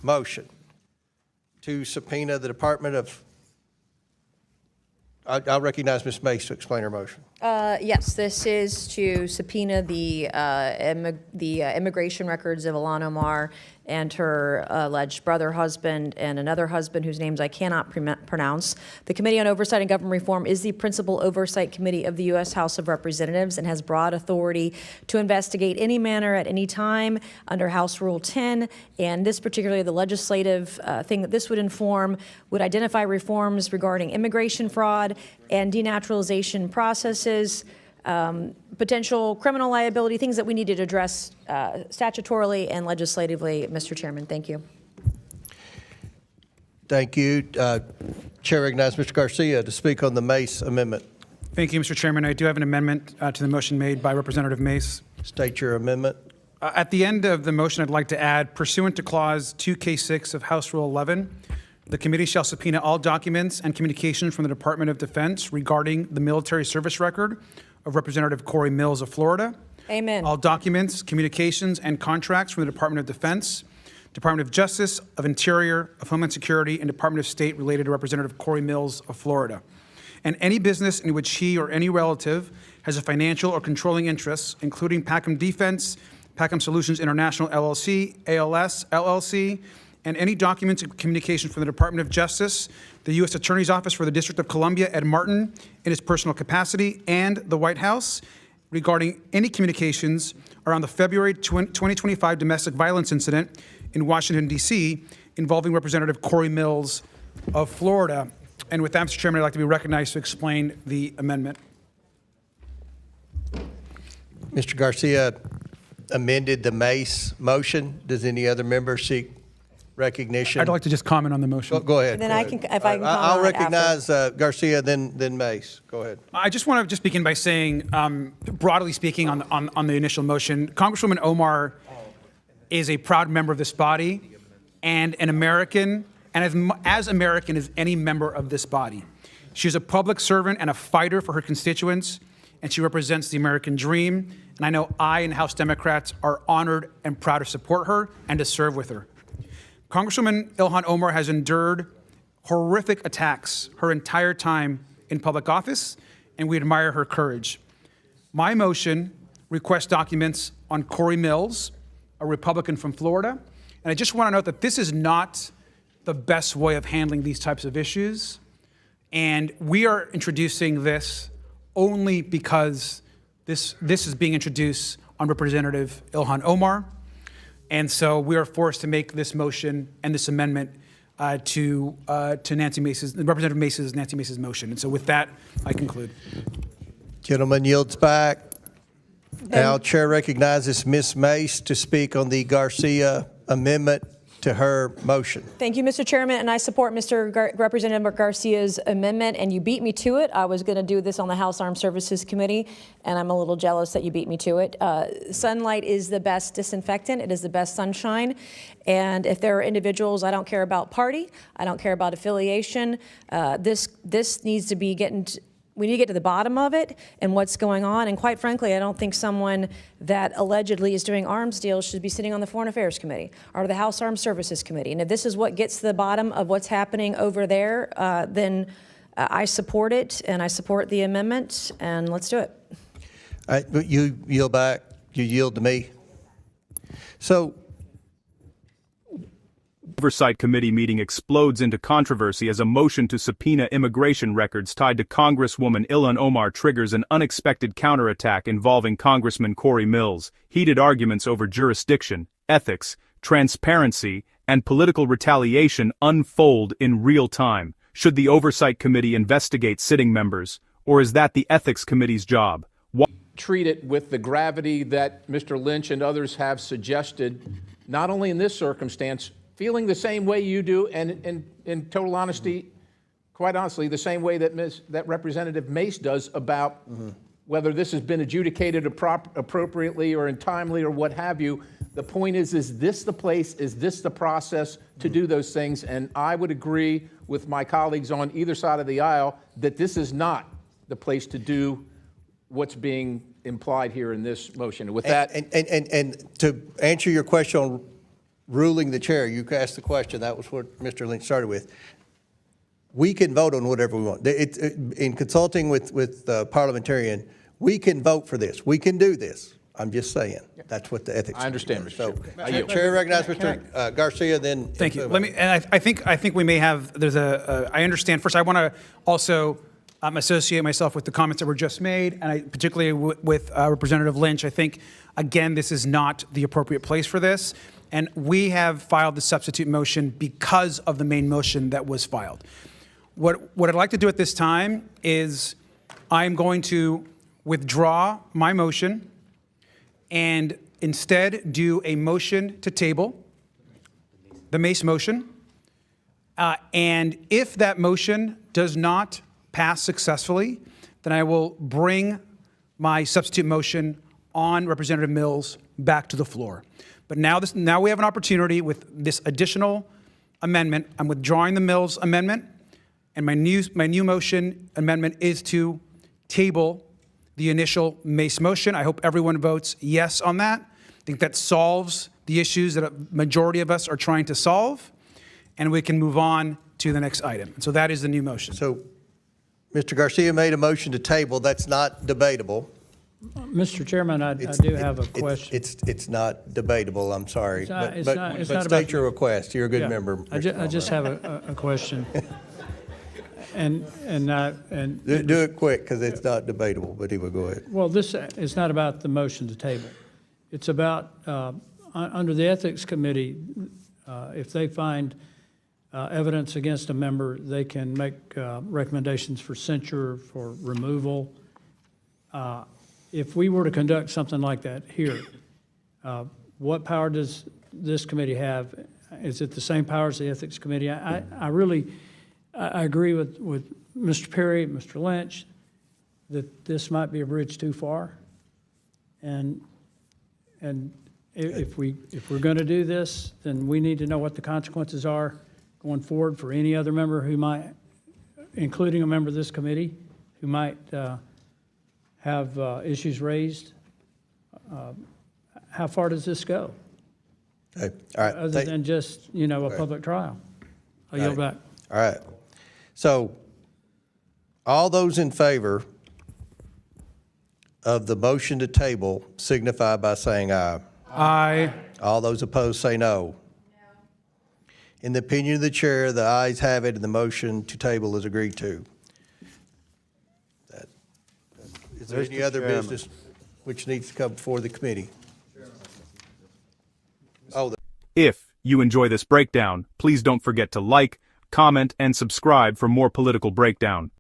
motion to subpoena the Department of, I'll recognize Ms. Mace to explain her motion. Yes, this is to subpoena the immigration records of Ilhan Omar and her alleged brother, husband, and another husband whose names I cannot pronounce. The Committee on Oversight and Government Reform is the principal oversight committee of the U.S. House of Representatives and has broad authority to investigate any manner at any time under House Rule 10. And this particularly, the legislative thing that this would inform would identify reforms regarding immigration fraud and denaturalization processes, potential criminal liability, things that we needed to address statutorily and legislatively. Mr. Chairman, thank you. Thank you. Chair recognizes Mr. Garcia to speak on the Mace amendment. Thank you, Mr. Chairman. I do have an amendment to the motion made by Representative Mace. State your amendment. At the end of the motion, I'd like to add, pursuant to Clause 2K6 of House Rule 11, the committee shall subpoena all documents and communications from the Department of Defense regarding the military service record of Representative Corey Mills of Florida. Amen. All documents, communications, and contracts from the Department of Defense, Department of Justice, of Interior, of Homeland Security, and Department of State related to Representative Corey Mills of Florida. And any business in which he or any relative has a financial or controlling interest, including Packham Defense, Packham Solutions International LLC, ALS LLC, and any documents and communications from the Department of Justice, the U.S. Attorney's Office for the District of Columbia, Ed Martin, in his personal capacity, and the White House regarding any communications around the February 2025 domestic violence incident in Washington, D.C., involving Representative Corey Mills of Florida. And with that, Mr. Chairman, I'd like to be recognized to explain the amendment. Mr. Garcia amended the Mace motion. Does any other member seek recognition? I'd like to just comment on the motion. Go ahead. And then go I ahead. can, if I can comment I'll on it recognize Garcia, then Mace. Go ahead. I just want to just begin by saying, broadly speaking, on the initial motion, Congresswoman Omar is a proud member of this body and an American, and as American as any member of this body. She's a public servant and a fighter for her constituents, and she represents the American dream. And I know I and House Democrats are honored and proud to support her and to serve with her. Congresswoman Ilhan Omar has endured horrific attacks her entire time in public office, and we admire her courage. My motion requests documents on Corey Mills, a Republican from Florida, and I just want to note that this is not the best way of handling these types of issues, and we are introducing this only because this is being introduced on Representative Ilhan Omar. And so we are forced to make this motion and this amendment to Nancy Mace's, Representative Mace's, Nancy Mace's motion. And so with that, I conclude. Gentleman yields back. Now, Chair recognizes Ms. Mace to speak on the Garcia amendment to her motion. Thank you, Mr. Chairman, and I support Representative Garcia's amendment, and you beat me to it. I was going to do this on the House Armed Services Committee, and I'm a little jealous that you beat me to it. Sunlight is the best disinfectant. It is the best sunshine, and if there are individuals, I don't care about party, I don't care about affiliation, this needs to be we need to get to the bottom of it and what's going on. And quite frankly, I don't think someone that allegedly is doing arms deals should be sitting on the Foreign Affairs Committee or the House Armed Services Committee. And if this is what gets to the bottom of what's happening over there, then I support it and I support the amendment, and let's do it. But you yield back. You yield to me. So, Oversight Committee meeting explodes into controversy as a motion to subpoena immigration records tied to Congresswoman Ilhan Omar triggers an unexpected counterattack involving Congressman Corey Mills. Heated arguments over jurisdiction, ethics, transparency, and political retaliation unfold in real time. Should the Oversight Committee investigate sitting members, or is that the Ethics Committee's job? Treat it with the gravity that Mr. Lynch and others have suggested, not only in this circumstance, feeling the same way you do, and in total honesty, quite honestly, the same way that Representative Mace does about whether this has been adjudicated appropriately or untimely or what have you. The point is this the place, is this the process to do those things? And I would agree with my colleagues on either side of the aisle that this is not the place to do what's being implied here in this motion. And with that, and to answer your question on ruling the chair, you asked the question, that was what Mr. Lynch started with. We can vote on whatever we want. In consulting with parliamentarian, we can vote for this. We can do this. I'm just saying. That's what the ethics. I understand, does. Mr. Chairman. So, I yield. Chair recognizes Mr. Garcia, then. Thank you. Let me, and I think we may have, I understand. First, I want to also associate myself with the comments that were just made, and particularly with Representative Lynch. I think, again, this is not the appropriate place for this. And we have filed the substitute motion because of the main motion that was filed. What I'd like to do at this time is I'm going to withdraw my motion and instead do a motion to table, the Mace motion. And if that motion does not pass successfully, then I will bring my substitute motion on Representative Mills back to the floor. But now we have an opportunity with this additional amendment. I'm withdrawing the Mills amendment, and my new motion amendment is to table the initial Mace motion. I hope everyone votes yes on that. I think that solves the issues that a majority of us are trying to solve, and we can move on to the next item. So that is the new motion. So, Mr. Garcia made a motion to table. That's not debatable. Mr. Chairman, I do have a question. It's not debatable, I'm sorry. It's But not state about- your request. You're a good Yeah. member. I just have a question. And Do it quick, because it's not debatable, but he will go ahead. well, this is not about the motion to table. It's about, under the Ethics Committee, if they find evidence against a member, they can make recommendations for censure, for removal. If we were to conduct something like that here, what power does this committee have? Is it the same power as the Ethics Committee? I really agree with Mr. Perry, Mr. Lynch, that this might be a bridge too far. And if we're going to do this, then we need to know what the consequences are going forward for any other member who might, including a member of this committee, who might have issues raised. How far does this go? Okay. All right. Other than just, a public trial? I yield back. All right. So, all those in favor of the motion to table signify by saying aye. Aye. All those opposed say no. In the opinion of the chair, the ayes have it, and the motion to table is agreed to. Is there any other business which needs to come before the committee? If you enjoy this breakdown, please don't forget to like, comment, and subscribe for more political breakdown.